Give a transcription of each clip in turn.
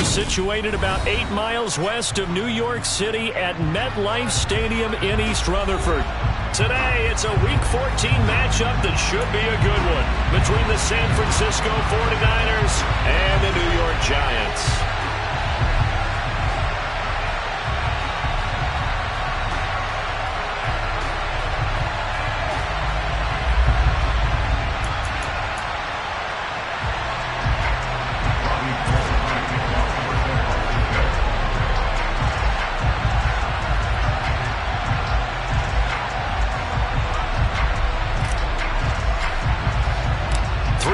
Niners situated about 8 miles west of New York City at MetLife Stadium in East Rutherford. Today, it's a Week 14 matchup that should be a good one between the San Francisco 49ers and the New York Giants.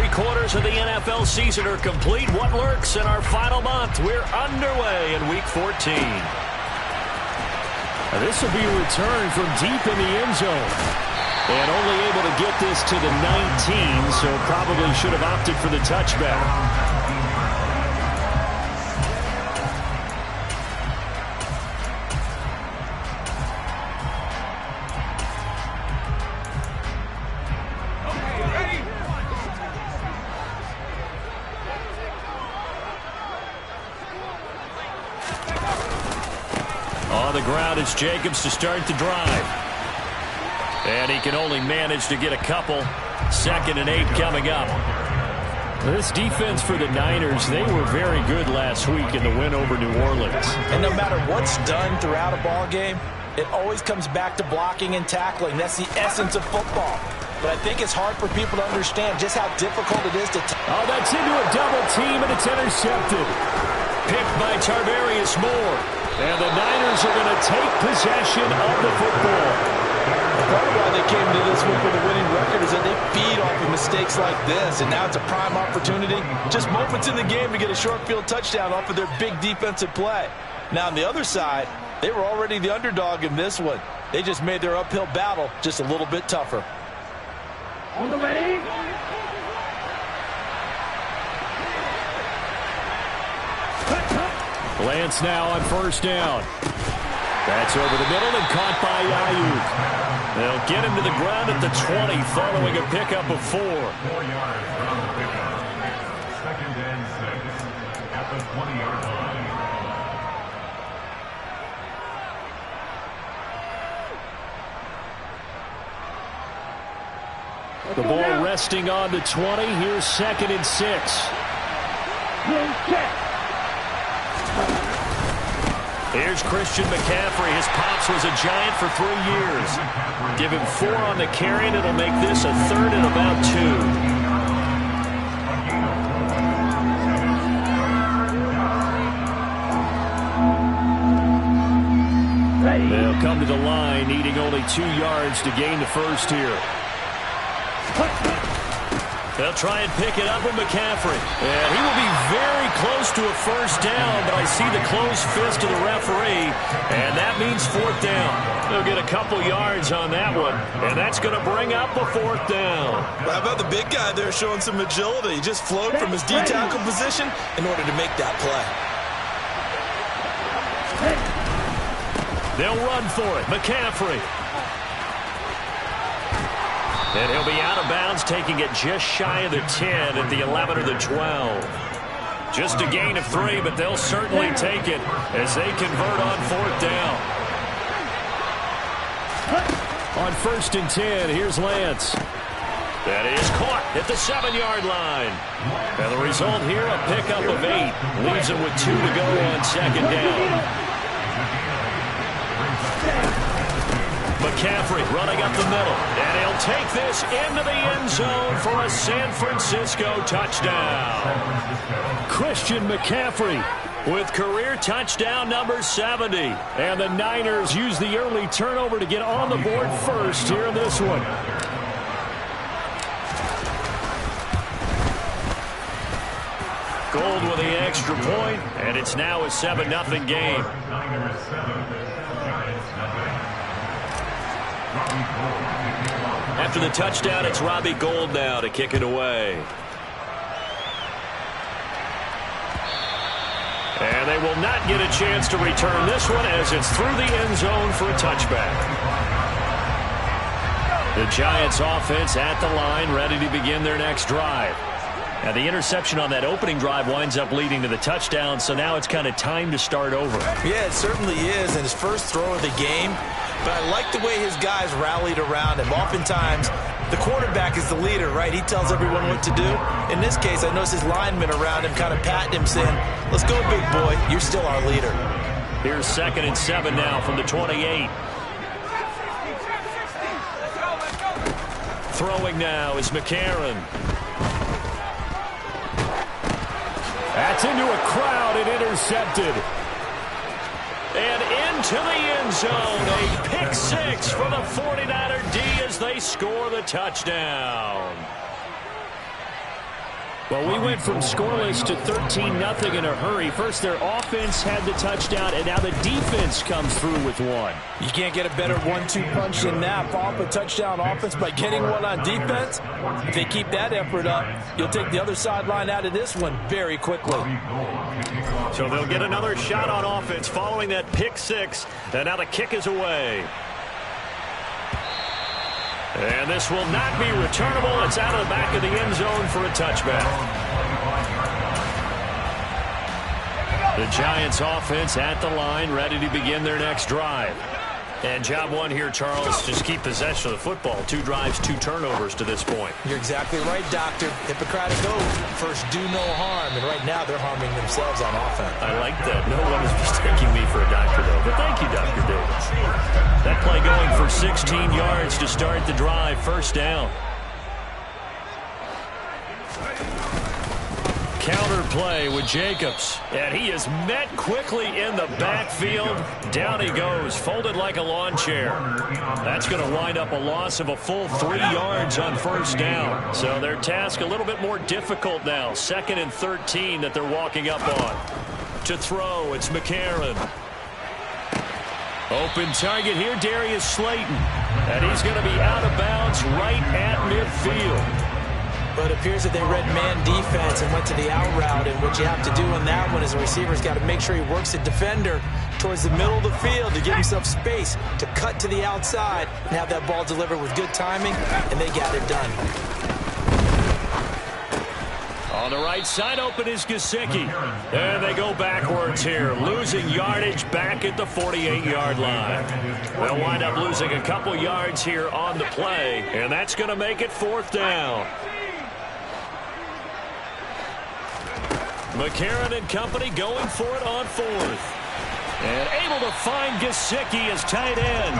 Quarters of the NFL season are complete. What lurks in our final month? We're underway in Week 14. This will be a return from deep in the end zone. And only able to get this to the 19, so probably should have opted for the touchback. On the ground, it's Jacobs to start the drive. And he can only manage to get a couple. 2nd and 8 coming up. This defense for the Niners, they were very good last week in the win over New Orleans. And no matter what's done throughout a ball game, it always comes back to blocking and tackling. That's the essence of football. But I think it's hard for people to understand just how difficult it is to Oh, that's into a double team, and it's intercepted. Picked by Tarvarius Moore. And the Niners are going to take possession of the football. Part of why they came to this one with a winning record is that they feed off of mistakes like this. And now it's a prime opportunity. Just moments in the game to get a short field touchdown off of their big defensive play. Now on the other side, they were already the underdog in this one. They just made their uphill battle just a little bit tougher. On the way. Lance now on 1st down. That's over the middle and caught by Ayuk. They'll get him to the ground at the 20 following a pickup of 4. 4 yards from the pickup. 2nd and 6 at the 20-yard line. The ball resting on the 20. Here's 2nd and 6. Here's Christian McCaffrey. His pops was a Giant for 3 years. Give him 4 on the carry, and it'll make this a 3rd and about 2. They'll come to the line, needing only 2 yards to gain the first here. They'll try and pick it up with McCaffrey. And he will be very close to a 1st down, but I see the closed fist of the referee, and that means 4th down. They'll get a couple yards on that one, and that's going to bring up a 4th down. How about the big guy there showing some agility? He just flowed from his D-tackle position in order to make that play. They'll run for it. McCaffrey. And he'll be out of bounds, taking it just shy of the 10 at the 11 or the 12. Just a gain of 3, but they'll certainly take it as they convert on 4th down. On 1st and 10, here's Lance. That is caught at the 7-yard line. And the result here, a pickup of 8. Leaves him with 2 to go on 2nd down. McCaffrey running up the middle, and he'll take this into the end zone for a San Francisco touchdown. Christian McCaffrey with career touchdown number 70. And the Niners use the early turnover to get on the board first here in this one. Gold with the extra point, and it's now a 7-0 game. After the touchdown, it's Robbie Gould now to kick it away. And they will not get a chance to return this one as it's through the end zone for a touchback. The Giants offense at the line, ready to begin their next drive. And the interception on that opening drive winds up leading to the touchdown, so now it's kind of time to start over. Yeah, it certainly is, and his first throw of the game. But I like the way his guys rallied around him. Oftentimes, the quarterback is the leader, right? He tells everyone what to do. In this case, I noticed his linemen around him kind of patting him, saying, let's go, big boy. You're still our leader. Here's 2nd and 7 now from the 28. Throwing now is McCarron. That's into a crowd and intercepted. And into the end zone. A pick 6 for the 49er D as they score the touchdown. Well, we went from scoreless to 13-0 in a hurry. First, their offense had the touchdown, and now the defense comes through with one. You can't get a better 1-2 punch than that. Follow up a touchdown offense by getting one on defense. If they keep that effort up, you'll take the other sideline out of this one very quickly. So they'll get another shot on offense following that pick 6, and now the kick is away. And this will not be returnable. It's out of the back of the end zone for a touchback. The Giants offense at the line, ready to begin their next drive. And job one here, Charles, just keep possession of the football. 2 drives, 2 turnovers to this point. You're exactly right, Doctor. Hippocratic oath. First, do no harm. And right now, they're harming themselves on offense. I like that. No one is mistaking me for a doctor, though. But thank you, Dr. Davis. That play going for 16 yards to start the drive. First down. Counter play with Jacobs. And he is met quickly in the backfield. Down he goes, folded like a lawn chair. That's going to wind up a loss of a full 3 yards on first down. So their task a little bit more difficult now. 2nd and 13 that they're walking up on. To throw, it's McCarron. Open target here, Darius Slayton. And he's going to be out of bounds right at midfield. But it appears that they read man defense and went to the out route. And what you have to do on that one is the receiver's got to make sure he works the defender towards the middle of the field to give himself space to cut to the outside and have that ball delivered with good timing, and they got it done. On the right side, open is Gesicki. And they go backwards here, losing yardage back at the 48-yard line. They'll wind up losing a couple yards here on the play, and that's going to make it 4th down. McCarron and company going for it on 4th. And able to find Gesicki as tight end.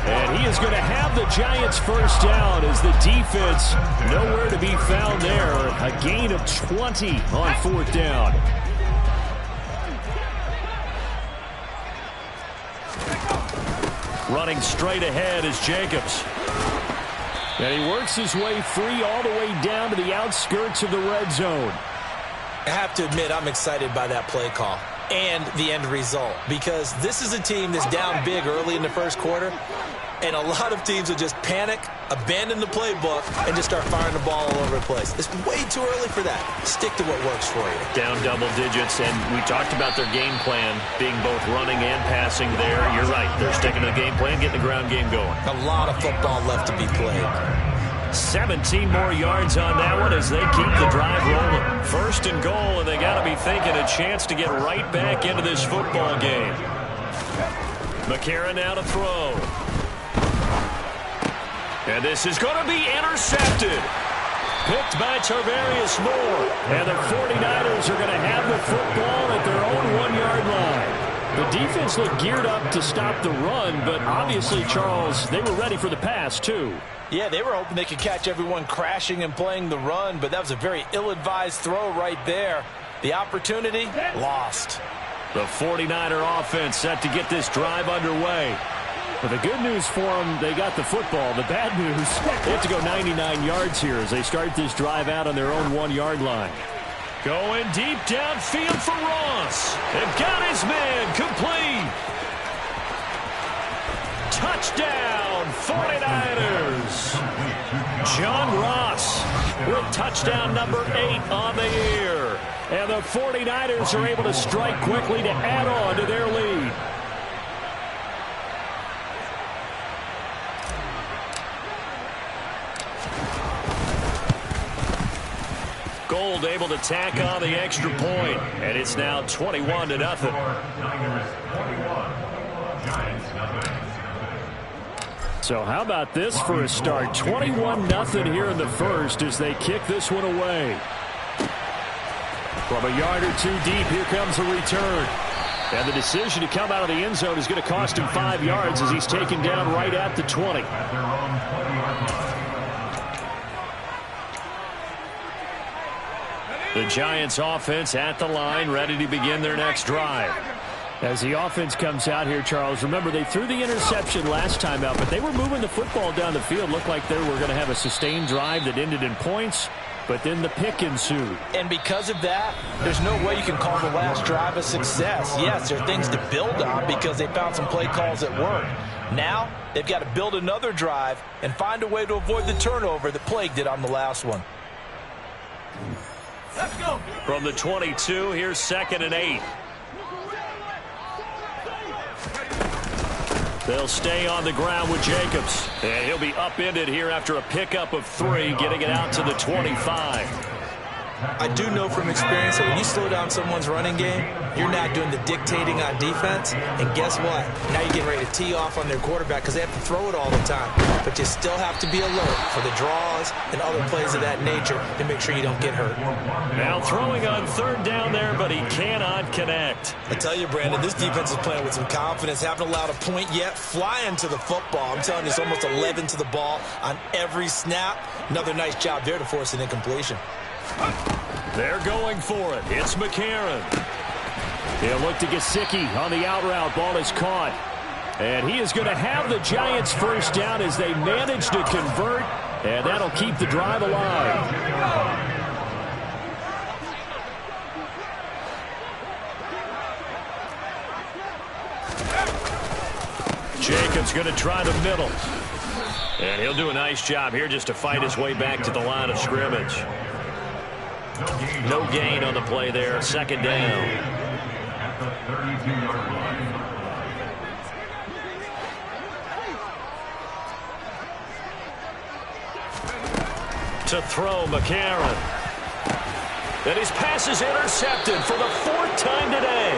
And he is going to have the Giants first down as the defense nowhere to be found there. A gain of 20 on 4th down. Running straight ahead is Jacobs. And he works his way free all the way down to the outskirts of the red zone. I have to admit, I'm excited by that play call and the end result, because this is a team that's down big early in the first quarter, and a lot of teams will just panic, abandon the playbook, and just start firing the ball all over the place. It's way too early for that. Stick to what works for you. Down double digits, and we talked about their game plan being both running and passing there. You're right. They're sticking to the game plan, getting the ground game going. A lot of football left to be played. 17 more yards on that one as they keep the drive rolling. 1st and goal, and they got to be thinking a chance to get right back into this football game. McCarron now to throw. And this is going to be intercepted. Picked by Tarvarius Moore. And the 49ers are going to have the football at their own 1-yard line. The defense looked geared up to stop the run, but obviously, Charles, they were ready for the pass, too. Yeah, they were hoping they could catch everyone crashing and playing the run, but that was a very ill-advised throw right there. The opportunity, lost. The 49er offense set to get this drive underway. But the good news for them, they got the football. The bad news, they have to go 99 yards here as they start this drive out on their own 1-yard line. Going deep downfield for Ross. And got his man complete. Touchdown, 49ers. John Ross with touchdown number 8 on the year. And the 49ers are able to strike quickly to add on to their lead. Gold able to tack on the extra point, and it's now 21-0. Niners 21, Giants nothing. So how about this for a start? 21-0 here in the first as they kick this one away. From a yard or two deep, here comes a return. And the decision to come out of the end zone is going to cost him 5 yards as he's taken down right at the 20. At their own 20-yard line. The Giants offense at the line, ready to begin their next drive. As the offense comes out here, Charles, remember they threw the interception last time out, but they were moving the football down the field. Looked like they were going to have a sustained drive that ended in points, but then the pick ensued. And because of that, there's no way you can call the last drive a success. Yes, there are things to build on because they found some play calls that work. Now, they've got to build another drive and find a way to avoid the turnover that plagued it on the last one. Let's go. From the 22, here's 2nd and 8. They'll stay on the ground with Jacobs. And he'll be upended here after a pickup of 3, getting it out to the 25. I do know from experience that when you slow down someone's running game, you're not doing the dictating on defense. And guess what? Now you're getting ready to tee off on their quarterback because they have to throw it all the time. But you still have to be alert for the draws and other plays of that nature to make sure you don't get hurt. Now throwing on 3rd down there, but he cannot connect. I tell you, Brandon, this defense is playing with some confidence. Haven't allowed a point yet. Flying to the football. I'm telling you, it's almost 11 to the ball on every snap. Another nice job there to force an incompletion. They're going for it. It's McCarron. He'll look to Gesicki on the out route. Ball is caught. And he is going to have the Giants first down as they manage to convert. And that'll keep the drive alive. Jacobs going to try the middle. And he'll do a nice job here just to fight his way back to the line of scrimmage. No gain on the play there. 2nd down. At the 32-yard line. To throw, McCarron. And his pass is intercepted for the 4th time today.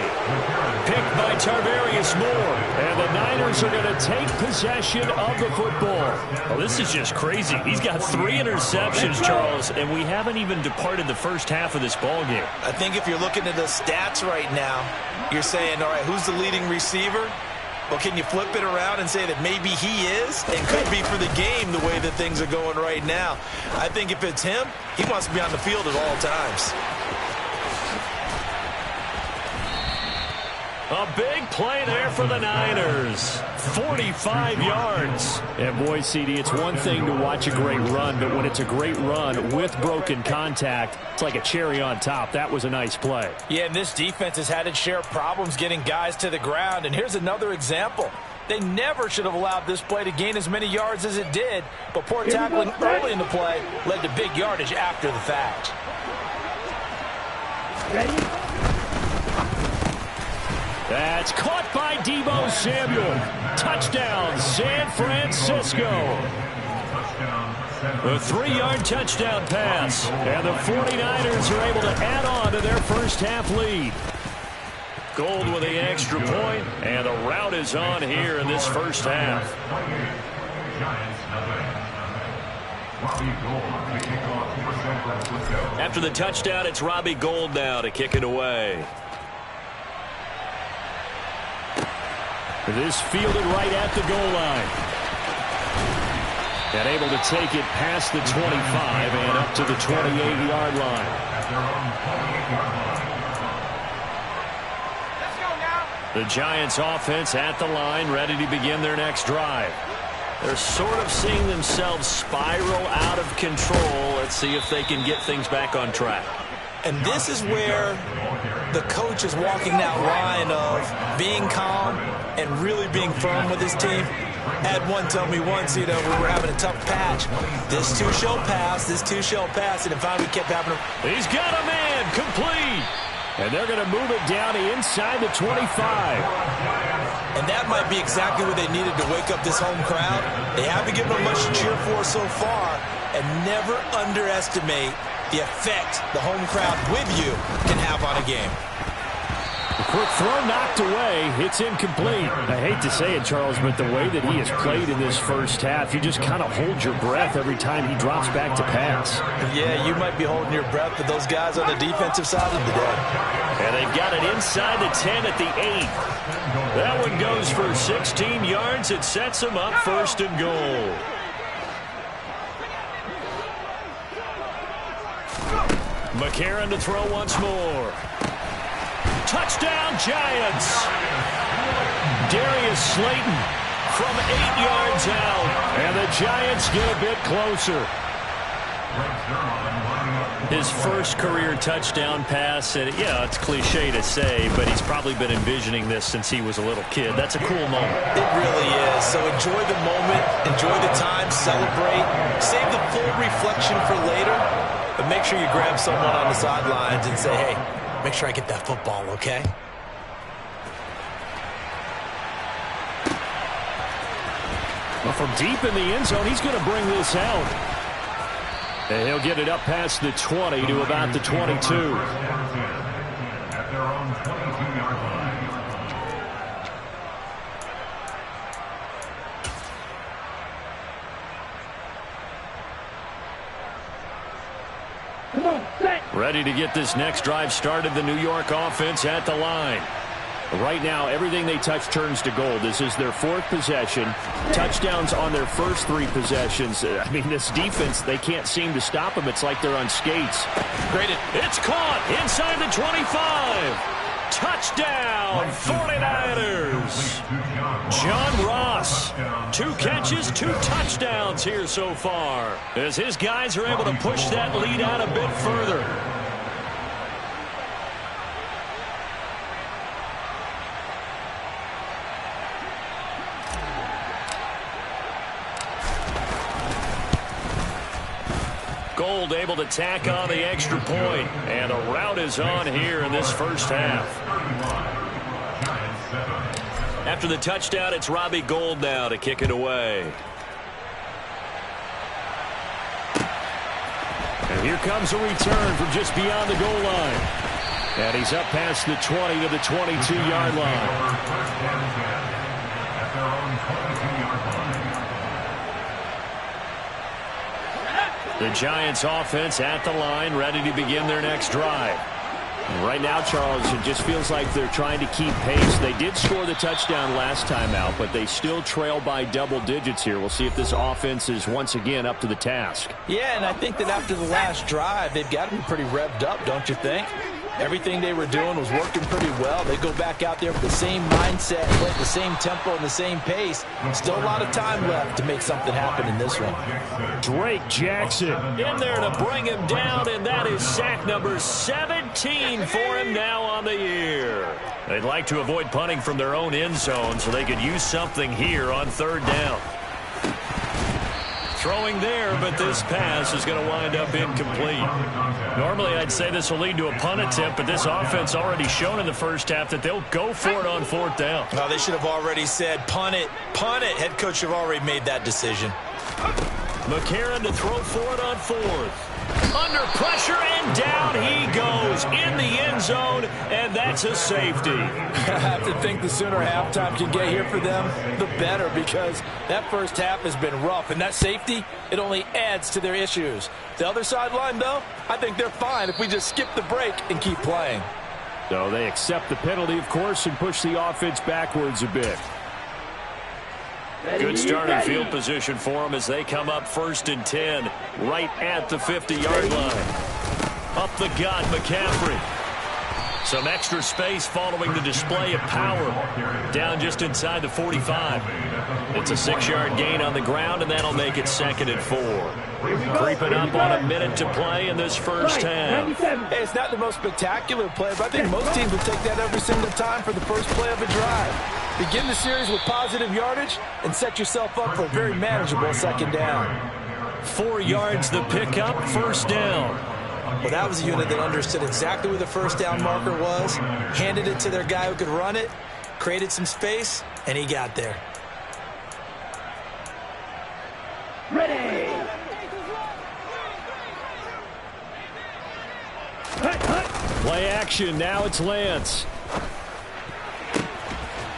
Picked by Tarvarius Moore. And the Niners are going to take possession of the football. Oh, this is just crazy. He's got 3 interceptions, Charles, and we haven't even departed the first half of this ball game. I think if you're looking at the stats right now, you're saying, all right, who's the leading receiver? Well, can you flip it around and say that maybe he is? It could be for the game the way that things are going right now. I think if it's him, he wants to be on the field at all times. A big play there for the Niners. 45 yards. And boy, CD, it's one thing to watch a great run, but when it's a great run with broken contact, it's like a cherry on top. That was a nice play. Yeah, and this defense has had its share of problems getting guys to the ground. And here's another example. They never should have allowed this play to gain as many yards as it did, but poor tackling early in the play led to big yardage after the fact. Ready? That's caught by Deebo Samuel. Touchdown, San Francisco. A 3-yard touchdown pass. And the 49ers are able to add on to their first half lead. Gold with the extra point, and the route is on here in this first half. After the touchdown, it's Robbie Gould now to kick it away. This fielded right at the goal line. And able to take it past the 25 and up to the 28-yard line. The Giants offense at the line, ready to begin their next drive. They're sort of seeing themselves spiral out of control. Let's see if they can get things back on track. And this is where the coach is walking that line of being calm and really being firm with his team. Had one tell me once, you know, we were having a tough patch. This too shall pass, this too shall pass. And in fact, we kept having He's got a man, complete. And they're going to move it down inside the 25. And that might be exactly what they needed to wake up this home crowd. They haven't given them much to cheer for so far. And never underestimate the effect the home crowd with you can have on a game. Quick throw knocked away. It's incomplete. I hate to say it, Charles, but the way that he has played in this first half, you just kind of hold your breath every time he drops back to pass. Yeah, you might be holding your breath, but those guys on the defensive side of the day. And they've got it inside the 10 at the 8. That one goes for 16 yards. It sets them up 1st and goal. McCarron to throw once more. Touchdown, Giants. Darius Slayton from 8 yards out. And the Giants get a bit closer. His first career touchdown pass. And, yeah, it's cliche to say, but he's probably been envisioning this since he was a little kid. That's a cool moment. It really is. So enjoy the moment. Enjoy the time. Celebrate. Save the full reflection for later. But make sure you grab someone on the sidelines and say, hey, make sure I get that football, okay? Well, from deep in the end zone, he's going to bring this out. And he'll get it up past the 20 to about the 22. At their own 22-yard line. Ready to get this next drive started. The New York offense at the line. Right now, everything they touch turns to gold. This is their 4th possession. Touchdowns on their first 3 possessions. I mean, this defense, they can't seem to stop them. It's like they're on skates. Graded. It's caught inside the 25. Touchdown, 49ers. John Ross, 2 catches, 2 touchdowns here so far, as his guys are able to push that lead out a bit further. Gold able to tack on the extra point, and a rout is on here in this first half. After the touchdown, it's Robbie Gould now to kick it away. And here comes a return from just beyond the goal line. And he's up past the 20 to the 22-yard line. The Giants offense at the line, ready to begin their next drive. Right now, Charles, it just feels like they're trying to keep pace. They did score the touchdown last time out, but they still trail by double digits here. We'll see if this offense is once again up to the task. Yeah, and I think that after the last drive, they've got to be pretty revved up, don't you think? Everything they were doing was working pretty well. They go back out there with the same mindset, play at the same tempo and the same pace. Still a lot of time left to make something happen in this one. Drake Jackson in there to bring him down, and that is sack number 17 for him now on the year. They'd like to avoid punting from their own end zone so they could use something here on 3rd down. Throwing there, but this pass is going to wind up incomplete. Normally, I'd say this will lead to a punt attempt, but this offense already shown in the first half that they'll go for it on 4th down. No, they should have already said, punt it, punt it. Head coach should have already made that decision. McCarron to throw for it on 4th. Under pressure, and down he goes in the end zone, and that's a safety. I have to think the sooner halftime can get here for them, the better, because that first half has been rough, and that safety, it only adds to their issues. The other sideline, though, I think they're fine if we just skip the break and keep playing. So they accept the penalty, of course, and push the offense backwards a bit. Good starting field position for them as they come up 1st and 10, right at the 50-yard line. Up the gut, McCaffrey. Some extra space following the display of power. Down just inside the 45. It's a 6-yard gain on the ground, and that'll make it 2nd and 4. Creeping up on a minute to play in this first half. Hey, it's not the most spectacular play, but I think most teams will take that every single time for the first play of a drive. Begin the series with positive yardage and set yourself up for a very manageable 2nd down. 4 yards the pickup, 1st down. Well, that was a unit that understood exactly where the 1st down marker was, handed it to their guy who could run it, created some space, and he got there. Ready. Play action. Now it's Lance.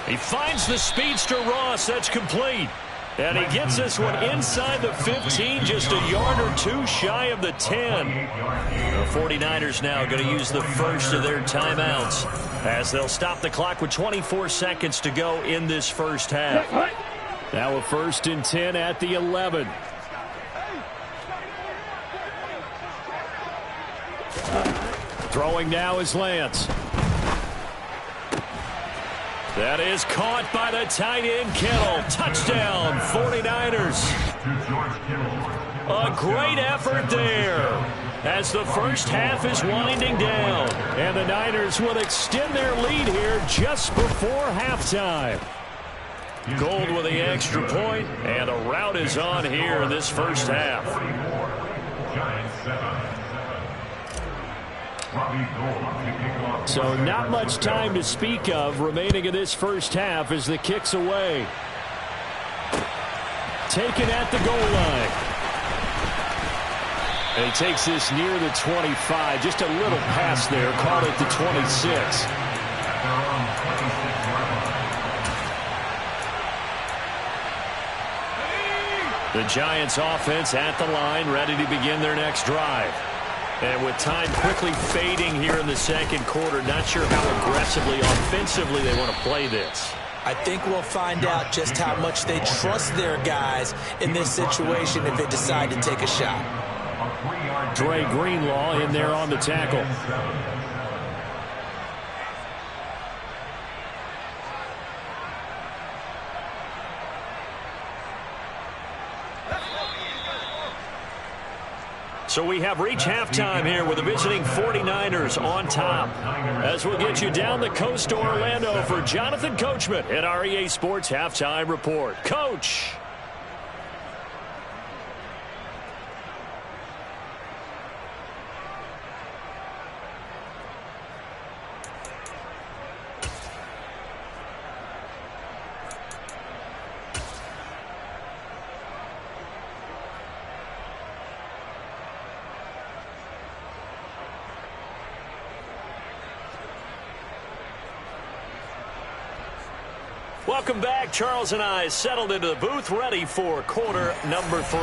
He finds the speedster Ross. That's complete. And he gets this one inside the 15, just a yard or two shy of the 10. The 49ers now going to use the first of their timeouts as they'll stop the clock with 24 seconds to go in this first half. Now a 1st and 10 at the 11. Throwing now is Lance. That is caught by the tight end, Kittle. Touchdown, 49ers. A great effort there as the first half is winding down. And the Niners will extend their lead here just before halftime. Gold with the extra point, and a rout is on here in this first half. So not much time to speak of remaining in this first half as the kick's away. Taken at the goal line. And he takes this near the 25. Just a little pass there. Called it the 26. The Giants offense at the line, ready to begin their next drive. And with time quickly fading here in the second quarter, not sure how aggressively, offensively they want to play this. I think we'll find out just how much they trust their guys in this situation if they decide to take a shot. Dre Greenlaw in there on the tackle. So we have reached halftime here with the visiting 49ers on top. As we'll get you down the coast to Orlando for Jonathan Coachman at our EA Sports Halftime Report. Coach. Welcome back. Charles and I settled into the booth, ready for quarter number 3.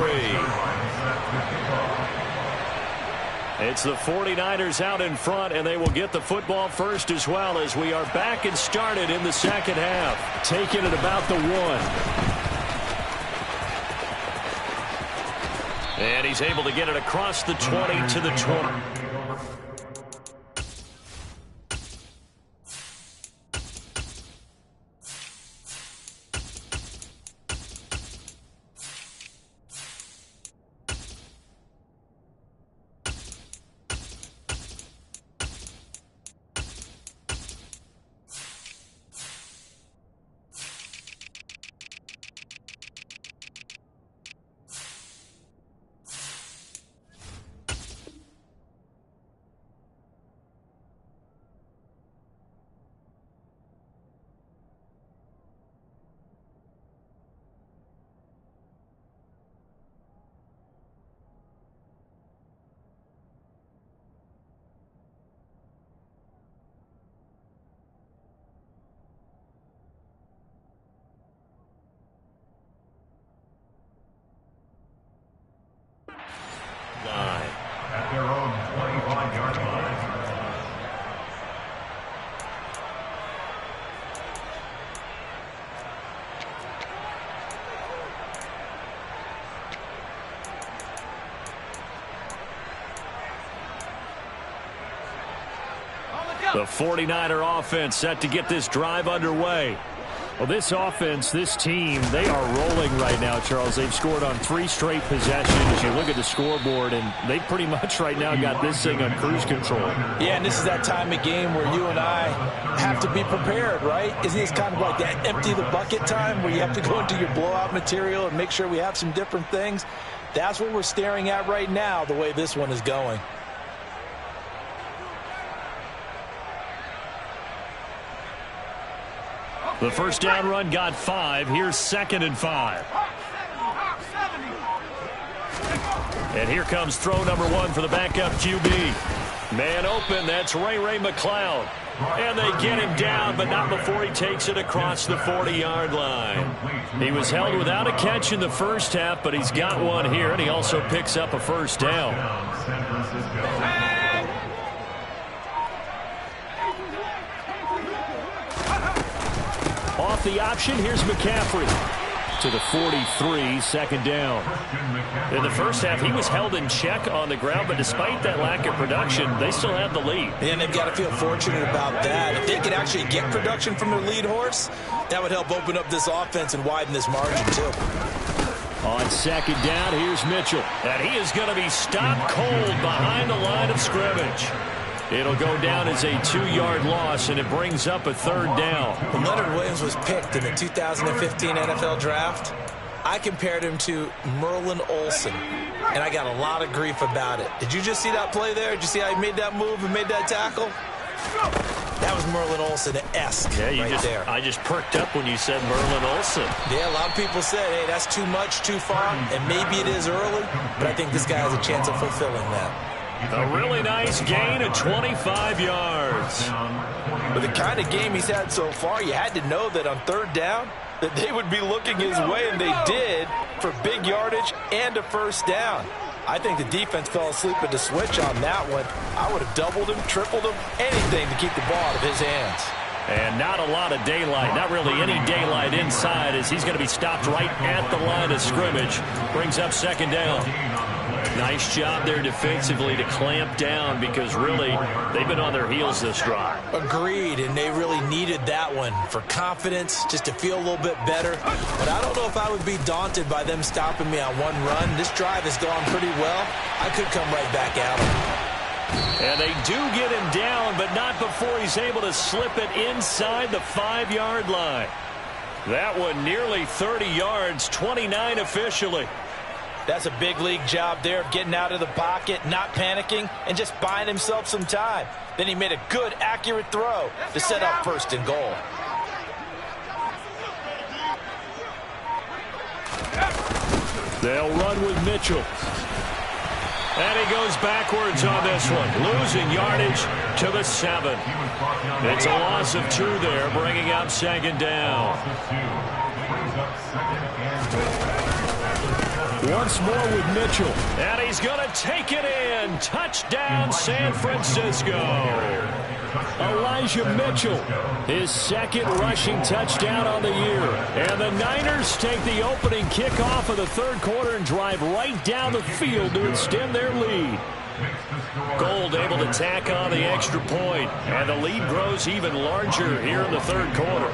It's the 49ers out in front, and they will get the football first as well as we are back and started in the second half. Taking it about the 1. And he's able to get it across the 20 to the 20. At their own 25-yard line. The 49er offense set to get this drive underway. Well, this offense, this team, they are rolling right now, Charles. They've scored on 3 straight possessions. You look at the scoreboard, and they pretty much right now got this thing on cruise control. Yeah, and this is that time of game where you and I have to be prepared, right? Isn't this kind of like that empty the bucket time where you have to go into your blowout material and make sure we have some different things? That's what we're staring at right now, the way this one is going. The first down run got 5. Here's 2nd and 5. And here comes throw number 1 for the backup QB. Man open, that's Ray McCloud. And they get him down, but not before he takes it across the 40-yard line. He was held without a catch in the first half, but he's got one here, and he also picks up a first down. Off the option, here's McCaffrey to the 43, second down. In the first half, he was held in check on the ground, but despite that lack of production, they still have the lead. And they've got to feel fortunate about that. If they could actually get production from their lead horse, that would help open up this offense and widen this margin, too. On second down, here's Mitchell. And he is going to be stopped cold behind the line of scrimmage. It'll go down as a 2-yard loss, and it brings up a third down. When Leonard Williams was picked in the 2015 NFL Draft, I compared him to Merlin Olsen, and I got a lot of grief about it. Did you just see that play there? Did you see how he made that move and made that tackle? That was Merlin Olsen-esque there. I just perked up when you said Merlin Olsen. Yeah, a lot of people said, hey, that's too much, too far, and maybe it is early, but I think this guy has a chance of fulfilling that. A really nice gain of 25 yards. With the kind of game he's had so far, you had to know that on third down that they would be looking his way, and they did, for big yardage and a first down. I think the defense fell asleep at the switch on that one. I would have doubled him, tripled him, anything to keep the ball out of his hands. And not a lot of daylight, not really any daylight inside, as he's going to be stopped right at the line of scrimmage. Brings up second down. Nice job there defensively to clamp down, because really they've been on their heels this drive. Agreed, and they really needed that one for confidence, just to feel a little bit better. But I don't know if I would be daunted by them stopping me on one run. This drive has gone pretty well. I could come right back at them. And they do get him down, but not before he's able to slip it inside the 5-yard line. That one nearly 30 yards, 29 officially. That's a big league job there of getting out of the pocket, not panicking, and just buying himself some time. Then he made a good, accurate throw to set up first and goal. They'll run with Mitchell. And he goes backwards on this one, losing yardage to the 7. It's a loss of 2 there, bringing up second down. Once more with Mitchell. And he's going to take it in. Touchdown, San Francisco. Elijah Mitchell, his second rushing touchdown on the year. And the Niners take the opening kickoff of the third quarter and drive right down the field to extend their lead. Gold able to tack on the extra point, and the lead grows even larger here in the third quarter.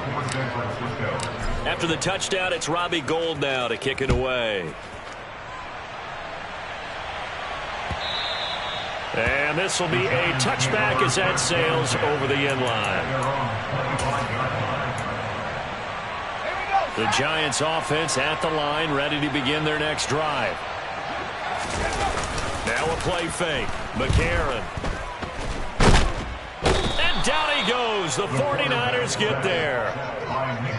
After the touchdown, it's Robbie Gould now to kick it away. And this will be a touchback as that sails over the end line. The Giants offense at the line, ready to begin their next drive. Now a play fake. McCarron. And down he goes. The 49ers get there.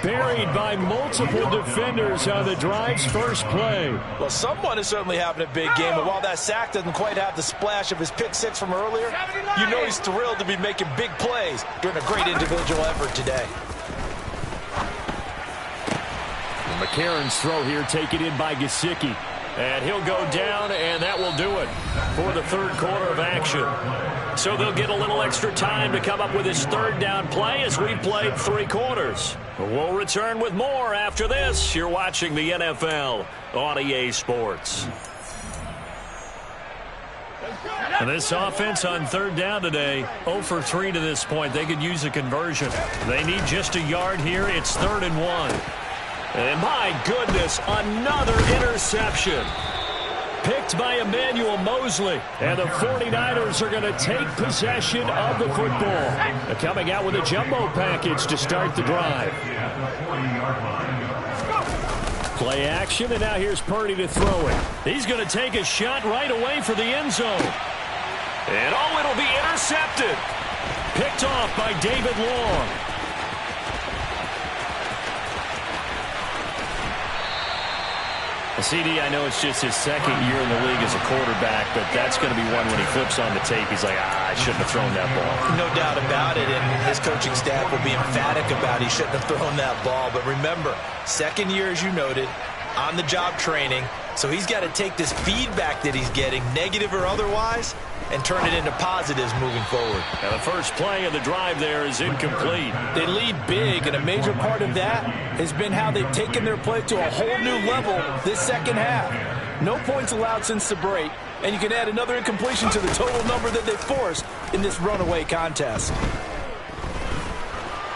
Buried by multiple defenders on the drive's first play. Well, someone is certainly having a big game, but while that sack doesn't quite have the splash of his pick six from earlier, you know he's thrilled to be making big plays during a great individual effort today. McCarron's throw here taken in by Gesicki. And he'll go down, and that will do it for the third quarter of action. So they'll get a little extra time to come up with his third down play as we played 3 quarters. We'll return with more after this. You're watching the NFL on EA Sports. And this offense on third down today, 0 for 3 to this point. They could use a conversion. They need just a yard here. It's 3rd and 1. And my goodness, another interception. Picked by Emmanuel Mosley. And the 49ers are going to take possession of the football. Coming out with a jumbo package to start the drive. Play action, and now here's Purdy to throw it. He's going to take a shot right away for the end zone. And oh, it'll be intercepted. Picked off by David Long. CD, I know it's just his second year in the league as a quarterback, but that's going to be one when he flips on the tape. He's like, I shouldn't have thrown that ball. No doubt about it, and his coaching staff will be emphatic about he shouldn't have thrown that ball. But remember, second year, as you noted, on-the-job training, so he's got to take this feedback that he's getting, negative or otherwise, and turn it into positives moving forward. Now the first play of the drive there is incomplete. They lead big, and a major part of that has been how they've taken their play to a whole new level this second half. No points allowed since the break, and you can add another incompletion to the total number that they forced in this runaway contest.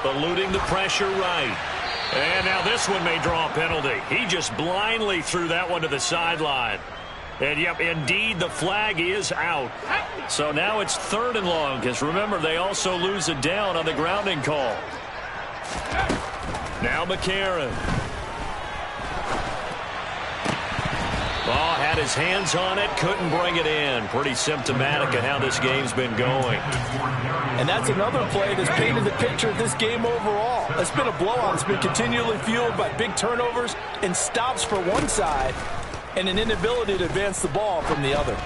Eluding the pressure right. And now this one may draw a penalty. He just blindly threw that one to the sideline. And, yep, indeed, the flag is out. So now it's 3rd and long, because remember, they also lose a down on the grounding call. Now McCarron. Ball had his hands on it, couldn't bring it in. Pretty symptomatic of how this game's been going. And that's another play that's painted the picture of this game overall. It's been a blowout. It's been continually fueled by big turnovers and stops for one side and an inability to advance the ball from the other.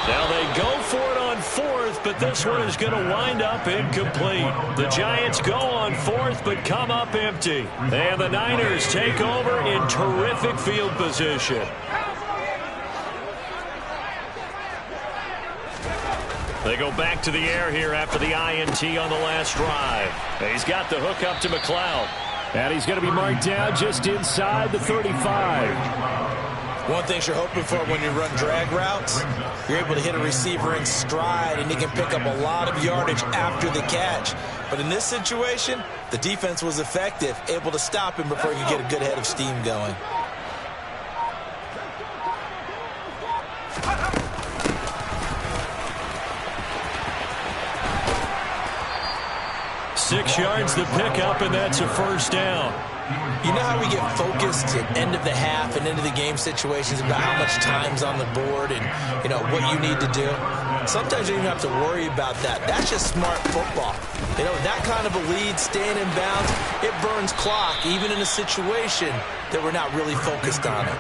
Now they go for it on 4th, but this one is going to wind up incomplete. The Giants go on 4th, but come up empty. And the Niners take over in terrific field position. They go back to the air here after the INT on the last drive. He's got the hook up to McLeod. And he's going to be marked down just inside the 35. One thing you're hoping for when you run drag routes, you're able to hit a receiver in stride, and he can pick up a lot of yardage after the catch. But in this situation, the defense was effective, able to stop him before he could get a good head of steam going. Six yards the pickup, and that's a first down. You know how we get focused at end of the half and into the game situations about how much time's on the board and, you know, what you need to do? Sometimes you don't even have to worry about that. That's just smart football. You know, that kind of a lead, staying in bounds, it burns clock, even in a situation that we're not really focused on it.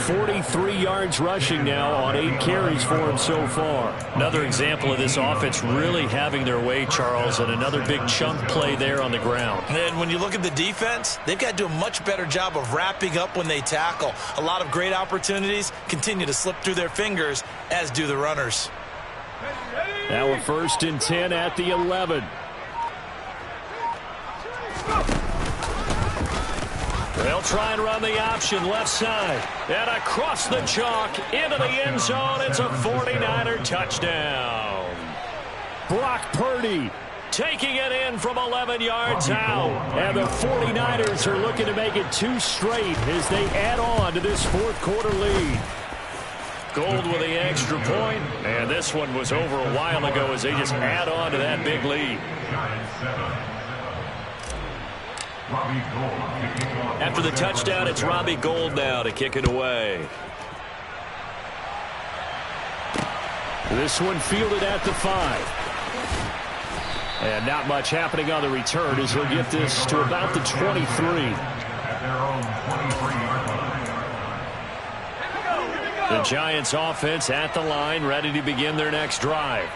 43 yards rushing now on 8 carries for him so far. Another example of this offense really having their way, Charles, and another big chunk play there on the ground. And when you look at the defense, they've got to do a much better job of wrapping up when they tackle. A lot of great opportunities continue to slip through their fingers, as do the runners. Now a 1st and 10 at the 11. They'll try and run the option left side. And across the chalk into the end zone. It's a 49er touchdown. Brock Purdy taking it in from 11 yards out. And the 49ers are looking to make it 2 straight as they add on to this 4th quarter lead. Gold with the extra point, and this one was over a while ago as they just add on to that big lead. After the touchdown, it's Robbie Gould now to kick it away. This one fielded at the 5. And not much happening on the return as he'll get this to about the 23. The Giants offense at the line, ready to begin their next drive.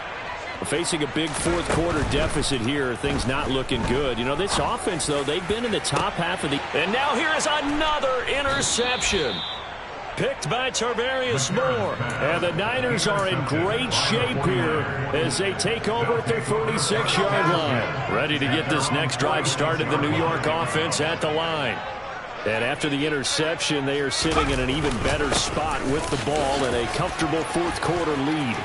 Facing a big 4th quarter deficit here, things not looking good. You know, this offense, though, they've been in the top half of the... And now here is another interception. Picked by Tarvarius Moore. And the Niners are in great shape here as they take over at their 46-yard line. Ready to get this next drive started, the New York offense at the line. And after the interception, they are sitting in an even better spot with the ball and a comfortable 4th quarter lead.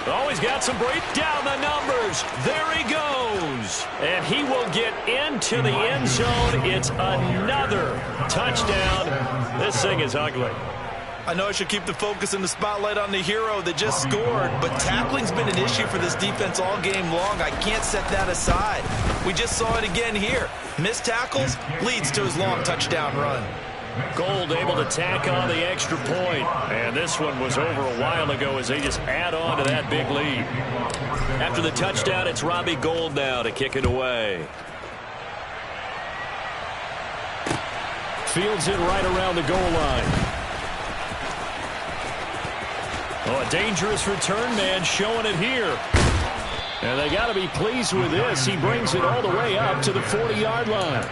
Oh, he's got some break down the numbers. There he goes. And he will get into the end zone. It's another touchdown. This thing is ugly. I know I should keep the focus and the spotlight on the hero that just scored, but tackling's been an issue for this defense all game long. I can't set that aside. We just saw it again here. Missed tackles leads to his long touchdown run. Gould able to tack on the extra point. And this one was over a while ago as they just add on to that big lead. After the touchdown, it's Robbie Gould now to kick it away. Fields it right around the goal line. Oh, a dangerous return man showing it here. And they got to be pleased with this. He brings it all the way up to the 40-yard line.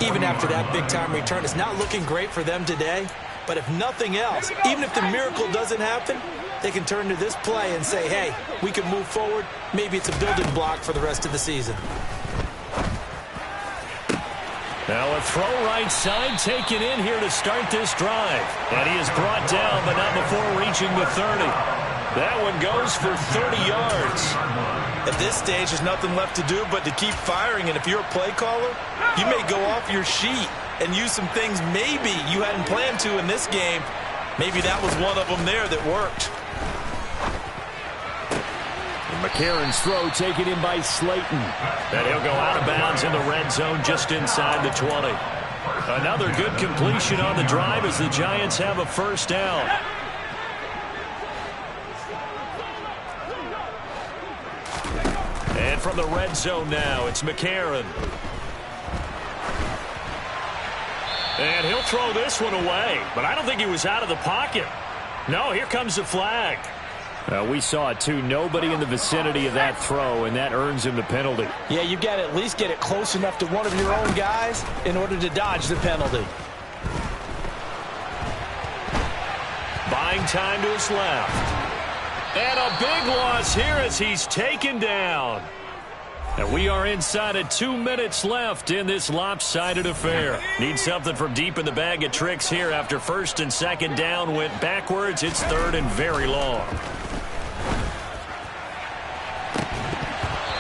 Even after that big-time return, it's not looking great for them today. But if nothing else, even if the miracle doesn't happen, they can turn to this play and say, hey, we can move forward. Maybe it's a building block for the rest of the season. Now a throw right side taken in here to start this drive. And he is brought down, but not before reaching the 30. That one goes for 30 yards. At this stage, there's nothing left to do but to keep firing. And if you're a play caller, you may go off your sheet and use some things maybe you hadn't planned to in this game. Maybe that was one of them there that worked. And McCarron's throw taken in by Slayton. And he'll go out of bounds in the red zone just inside the 20. Another good completion on the drive as the Giants have a first down. And from the red zone now, it's McCarron. And he'll throw this one away, but I don't think he was out of the pocket. No, here comes the flag. We saw it, too. Nobody in the vicinity of that throw, and that earns him the penalty. Yeah, you've got to at least get it close enough to one of your own guys in order to dodge the penalty. Buying time to his left. And a big loss here as he's taken down. And we are inside of 2 minutes left in this lopsided affair. Need something from deep in the bag of tricks here after first and second down went backwards. It's third and very long.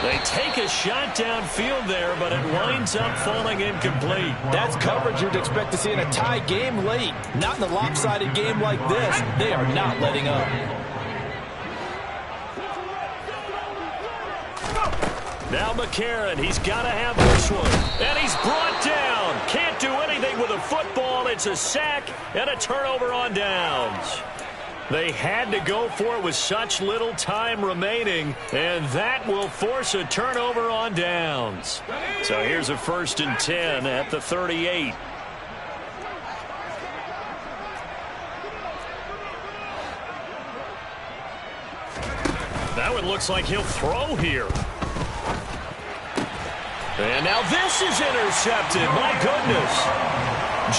They take a shot downfield there, but it winds up falling incomplete. That's coverage you'd expect to see in a tie game late. Not in a lopsided game like this. They are not letting up. Now McCarron, he's got to have this one. And he's brought down. Can't do anything with a football. It's a sack and a turnover on downs. They had to go for it with such little time remaining, and that will force a turnover on downs. So here's a 1st and 10 at the 38. That one looks like he'll throw here. And now this is intercepted. My goodness.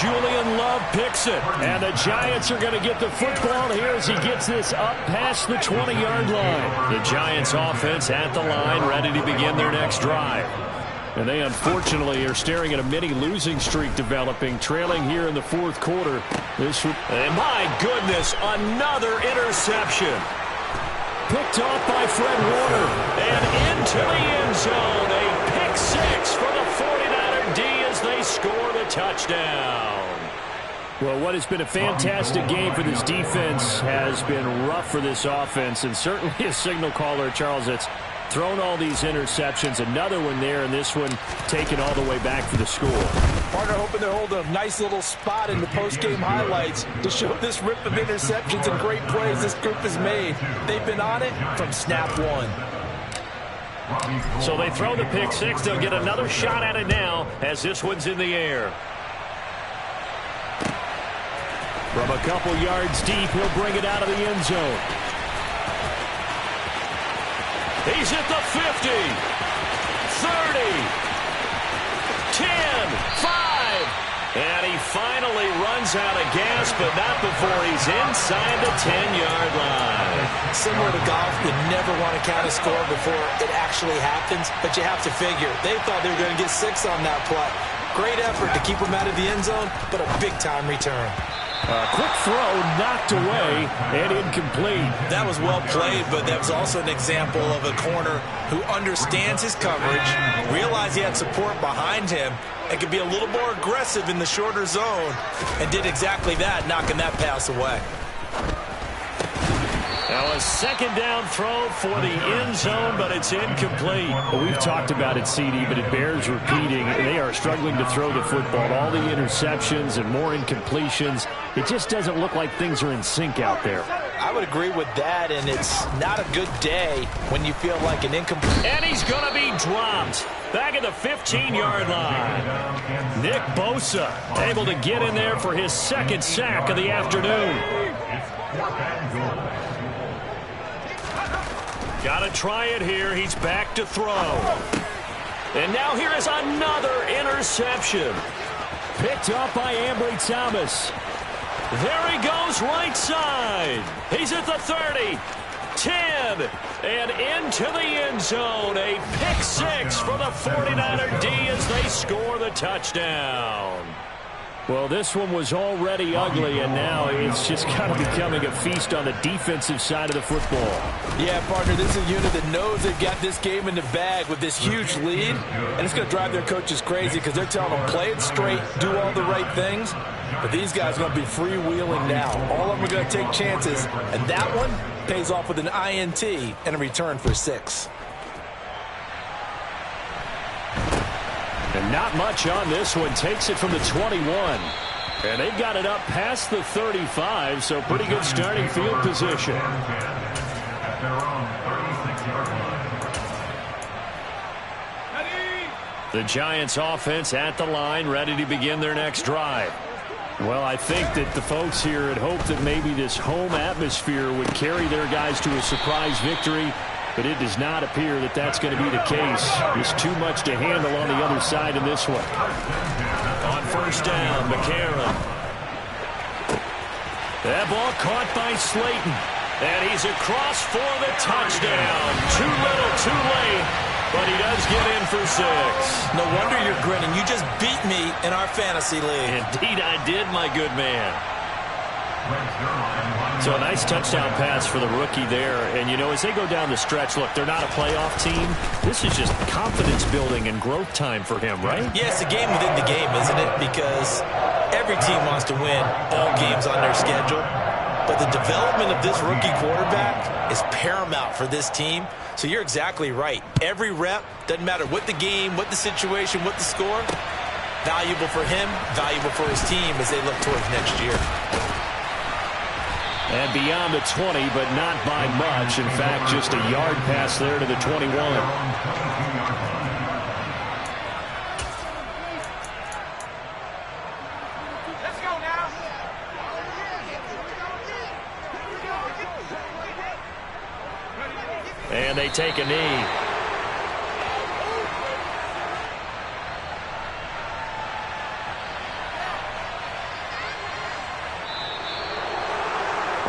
Julian Love picks it. And the Giants are going to get the football here as he gets this up past the 20-yard line. The Giants offense at the line, ready to begin their next drive. And they unfortunately are staring at a mini losing streak developing, trailing here in the fourth quarter. And my goodness, another interception. Picked off by Fred Warner. And into the end zone. A pick six for the 49er D as they score the touchdown. Well, what has been a fantastic game for this defense has been rough for this offense, and certainly a signal caller, Charles, that's thrown all these interceptions. Another one there, and this one taken all the way back for the score. Partner hoping they're holding a nice little spot in the post-game highlights to show this rip of interceptions and great plays this group has made. They've been on it from snap one. So they throw the pick six. They'll get another shot at it now as this one's in the air. From a couple yards deep, he'll bring it out of the end zone. He's at the 50, 30, 10, 5, and he finally runs out of gas, but not before he's inside the 10-yard line. Similar to golf, you never want to count a score before it actually happens, but you have to figure they thought they were going to get 6 on that play. Great effort to keep him out of the end zone, but a big-time return. A quick throw knocked away and incomplete. That was well played, but that was also an example of a corner who understands his coverage, realized he had support behind him, and could be a little more aggressive in the shorter zone, and did exactly that, knocking that pass away. Now a second down throw for the end zone, but it's incomplete. Well, we've talked about it, CD, but it bears repeating. They are struggling to throw the football. All the interceptions and more incompletions. It just doesn't look like things are in sync out there. I would agree with that, and it's not a good day when you feel like an incomplete. And he's going to be dropped. Back at the 15-yard line. Nick Bosa able to get in there for his second sack of the afternoon. Got to try it here. He's back to throw. And now here is another interception. Picked up by Ambry Thomas. There he goes right side. He's at the 30, 10, and into the end zone. A pick six for the 49er D as they score the touchdown. Well, this one was already ugly, and now it's just kind of becoming a feast on the defensive side of the football. Yeah, partner, this is a unit that knows they've got this game in the bag with this huge lead, and it's going to drive their coaches crazy because they're telling them play it straight, do all the right things, but these guys are going to be freewheeling now. All of them are going to take chances, and that one pays off with an INT and a return for 6. And not much on this one. Takes it from the 21. And they've got it up past the 35, so pretty good starting field position. The Giants offense at the line, ready to begin their next drive. Well, I think that the folks here had hoped that maybe this home atmosphere would carry their guys to a surprise victory, but it does not appear that that's going to be the case. There's too much to handle on the other side in this one. On first down, McCarron. That ball caught by Slayton. And he's across for the touchdown. Too little, too late. But he does get in for 6. No wonder you're grinning. You just beat me in our fantasy league. Indeed I did, my good man. So a nice touchdown pass for the rookie there. And, you know, as they go down the stretch, look, they're not a playoff team. This is just confidence building and growth time for him, right? Yeah, it's a game within the game, isn't it? Because every team wants to win all games on their schedule. But the development of this rookie quarterback is paramount for this team. So you're exactly right. Every rep, doesn't matter what the game, what the situation, what the score, valuable for him, valuable for his team as they look towards next year. And beyond the 20, but not by much. In fact, just a yard pass there to the 21. Let's go now. And they take a knee.